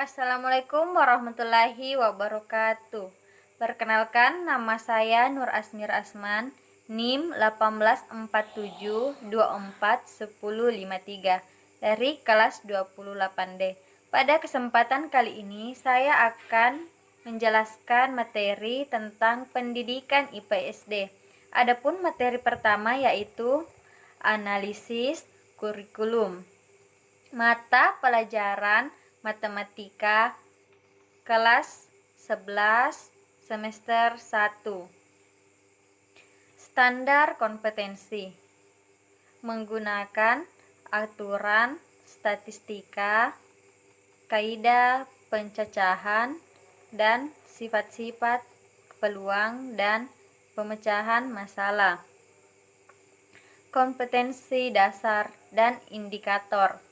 Assalamualaikum warahmatullahi wabarakatuh. Perkenalkan, nama saya Nur Asmir Asman, NIM 1847241053 dari kelas 28D. Pada kesempatan kali ini saya akan menjelaskan materi tentang pendidikan IPSD. Adapun materi pertama yaitu analisis kurikulum. Mata pelajaran Matematika kelas 11 semester 1. Standar kompetensi. Menggunakan aturan statistika, kaidah pencacahan, dan sifat-sifat peluang dan pemecahan masalah. Kompetensi dasar dan indikator.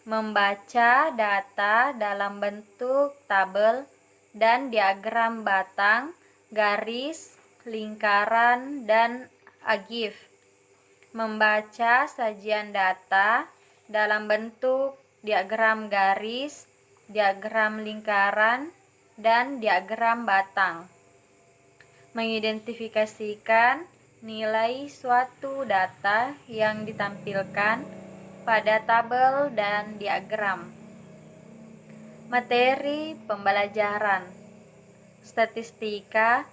Membaca data dalam bentuk tabel dan diagram batang, garis, lingkaran, dan agif. Membaca sajian data dalam bentuk diagram garis, diagram lingkaran, dan diagram batang. Mengidentifikasikan nilai suatu data yang ditampilkan pada tabel dan diagram. Materi pembelajaran: statistika,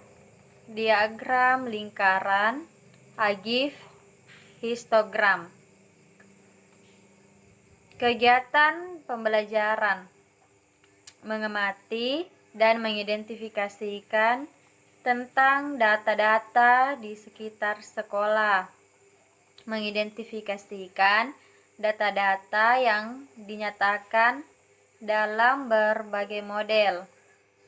diagram lingkaran, agif, histogram. Kegiatan pembelajaran: mengamati dan mengidentifikasikan tentang data-data di sekitar sekolah. Mengidentifikasikan data-data yang dinyatakan dalam berbagai model,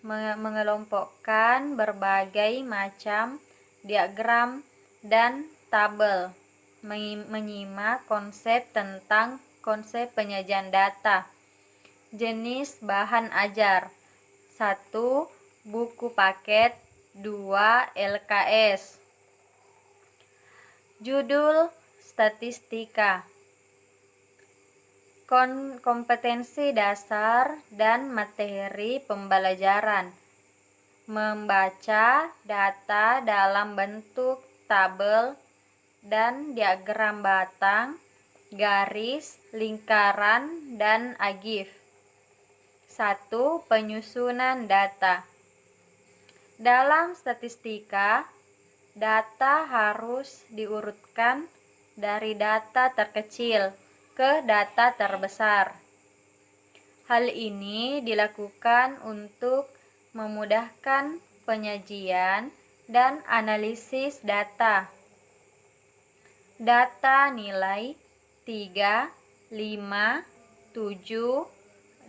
mengelompokkan berbagai macam diagram dan tabel, menyimak konsep tentang konsep penyajian data, jenis bahan ajar, 1. Buku paket, 2. LKS. Judul statistika. Kompetensi dasar dan materi pembelajaran. Membaca data dalam bentuk tabel dan diagram batang, garis, lingkaran, dan agif. 1. Penyusunan data. Dalam statistika, data harus diurutkan dari data terkecil ke data terbesar. Hal ini dilakukan untuk memudahkan penyajian dan analisis data. Data nilai 3, 5, 7,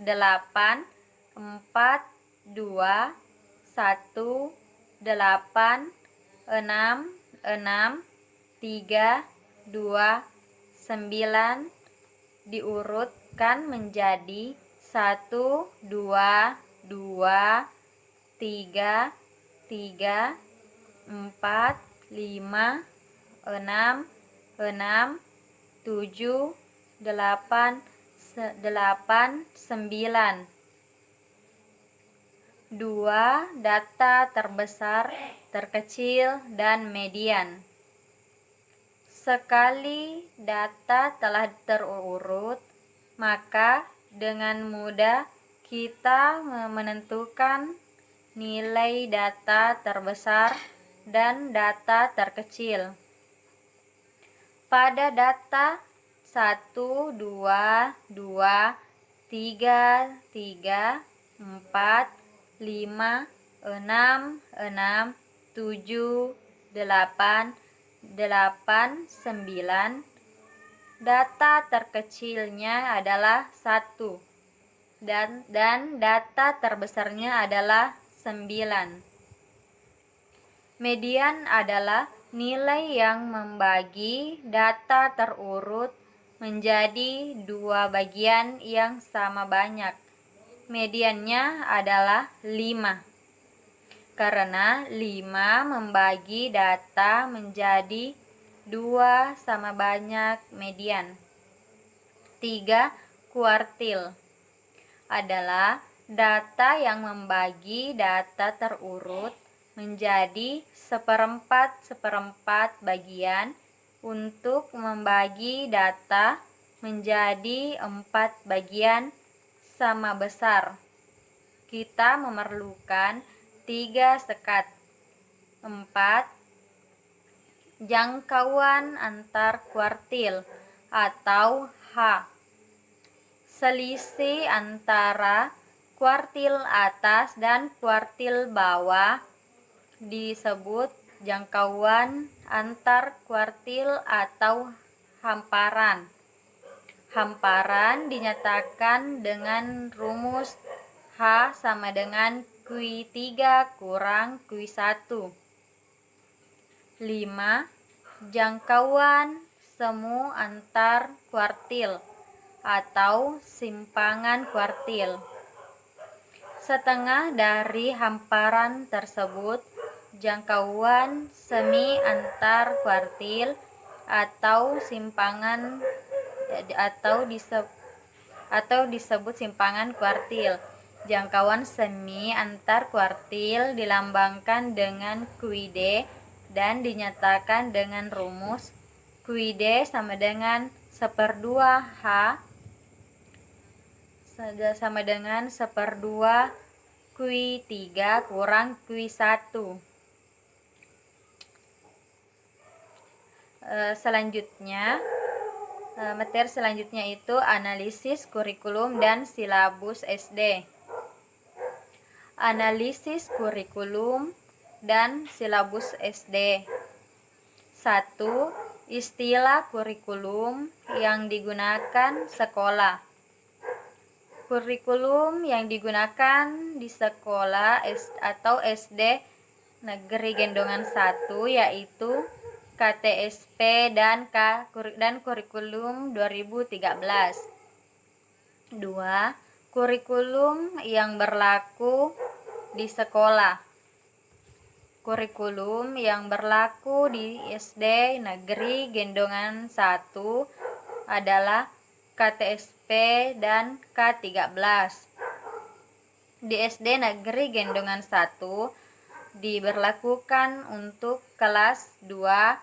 8, 4, 2, 1, 8, 6, 6, 3, 2, 9 diurutkan menjadi 1, 2, 2, 3, 3, 4, 5, 6, 6, 7, 8, 8, 9. 2. Data terbesar, terkecil, dan median. Sekali data telah terurut, maka dengan mudah kita menentukan nilai data terbesar dan data terkecil. Pada data 1, 2, 2, 3, 3, 4, 5, 6, 6, 7, 8, 8, 9, data terkecilnya adalah 1 dan data terbesarnya adalah 9. Median adalah nilai yang membagi data terurut menjadi dua bagian yang sama banyak. Mediannya adalah 5. Karena 5 membagi data menjadi 2 sama banyak median. 3. Kuartil adalah data yang membagi data terurut menjadi seperempat bagian untuk membagi data menjadi 4 bagian sama besar. Kita memerlukan 3 sekat. 4. Jangkauan antar kuartil atau H. Selisih antara kuartil atas dan kuartil bawah disebut jangkauan antar kuartil atau hamparan. Hamparan dinyatakan dengan rumus H sama dengan Q3 kurang Q1. 5. Jangkauan semu antar kuartil atau simpangan kuartil. Setengah dari hamparan tersebut jangkauan semi antar kuartil atau simpangan atau disebut simpangan kuartil. Jangkauan semi antar kuartil dilambangkan dengan QID dan dinyatakan dengan rumus QID sama dengan 1/2 H sama dengan 1/2 Q3 kurang Q1. Materi selanjutnya itu analisis kurikulum dan silabus SD. Analisis kurikulum dan silabus SD. 1. Istilah kurikulum yang digunakan sekolah. Kurikulum yang digunakan di sekolah atau SD Negeri Gendongan 1 yaitu KTSP dan kurikulum 2013. 2. Kurikulum yang berlaku di sekolah. Kurikulum yang berlaku di SD Negeri Gendongan 1 adalah KTSP dan K13. Di SD Negeri Gendongan 1 diberlakukan untuk kelas 2,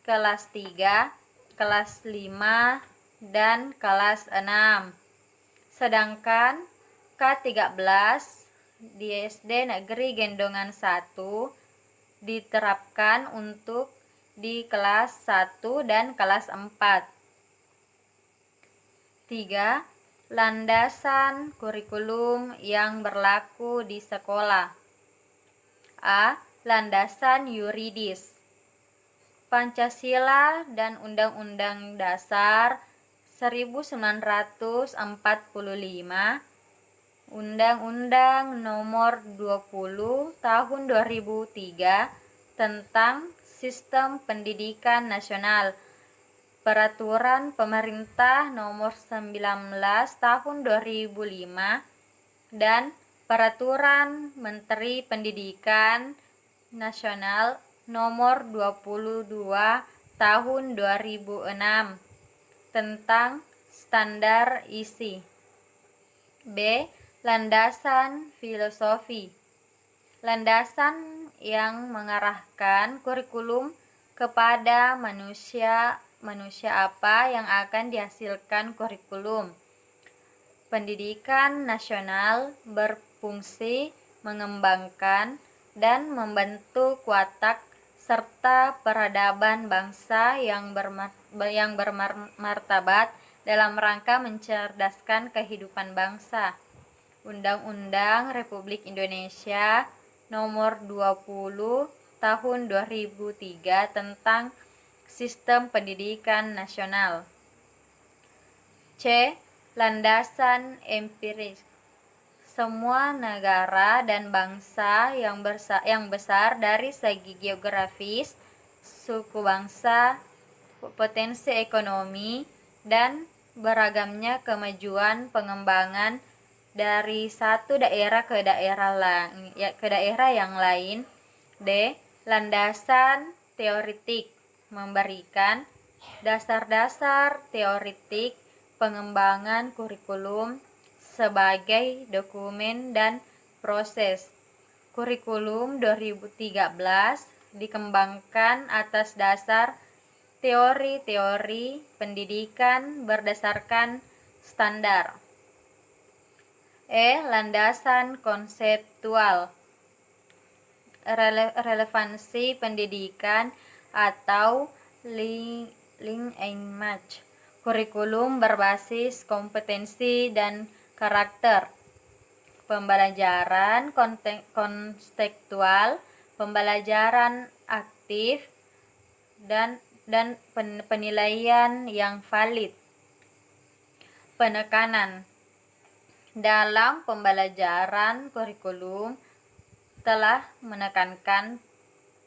kelas 3, kelas 5, dan kelas 6. Sedangkan K13 di SD Negeri Gendongan 1 diterapkan untuk di kelas 1 dan kelas 4. 3. Landasan kurikulum yang berlaku di sekolah. A. Landasan yuridis. Pancasila dan Undang-Undang Dasar 1945, Undang-Undang Nomor 20 Tahun 2003 tentang Sistem Pendidikan Nasional, Peraturan Pemerintah Nomor 19 Tahun 2005, dan Peraturan Menteri Pendidikan Nasional Nomor 22 Tahun 2006 tentang standar isi. B. Landasan filosofi. Landasan yang mengarahkan kurikulum kepada manusia apa yang akan dihasilkan kurikulum. Pendidikan nasional berfungsi mengembangkan dan membentuk watak serta peradaban bangsa yang bermartabat dalam rangka mencerdaskan kehidupan bangsa. Undang-Undang Republik Indonesia Nomor 20 Tahun 2003 tentang Sistem Pendidikan Nasional. C. Landasan empiris. Semua negara dan bangsa yang besar dari segi geografis, suku bangsa, potensi ekonomi, dan beragamnya kemajuan pengembangan dari satu daerah ke daerah yang lain. D. Landasan teoretik. Memberikan dasar-dasar teoretik pengembangan kurikulum sebagai dokumen dan proses. Kurikulum 2013 dikembangkan atas dasar teori-teori pendidikan berdasarkan standar. Landasan konseptual. Relevansi pendidikan atau link and match. Kurikulum berbasis kompetensi dan karakter. Pembelajaran kontekstual, pembelajaran aktif, dan penilaian yang valid. Penekanan dalam pembelajaran kurikulum telah menekankan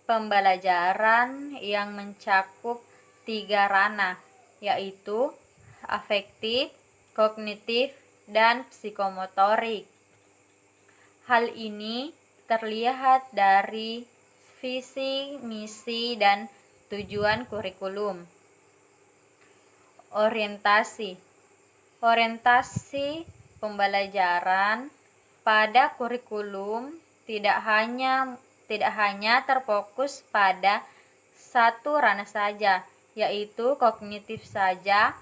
pembelajaran yang mencakup 3 ranah, yaitu afektif, kognitif, dan psikomotorik. Hal ini terlihat dari visi, misi, dan tujuan kurikulum. Orientasi pembelajaran pada kurikulum tidak hanya terfokus pada satu ranah saja, yaitu kognitif saja,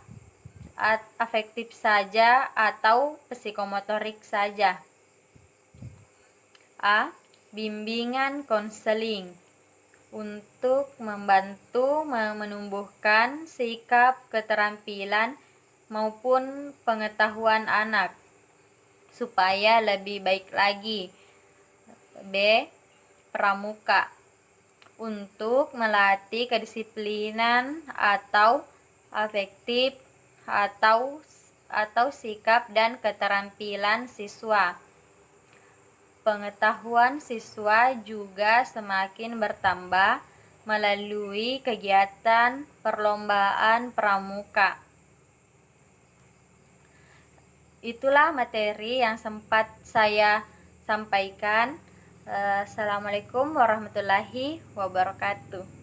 afektif saja, atau psikomotorik saja. Bimbingan konseling untuk membantu menumbuhkan sikap, keterampilan, maupun pengetahuan anak supaya lebih baik lagi. Pramuka untuk melatih kedisiplinan atau afektif atau sikap dan keterampilan siswa. Pengetahuan siswa juga semakin bertambah melalui kegiatan perlombaan pramuka. Itulah materi yang sempat saya sampaikan. Assalamualaikum warahmatullahi wabarakatuh.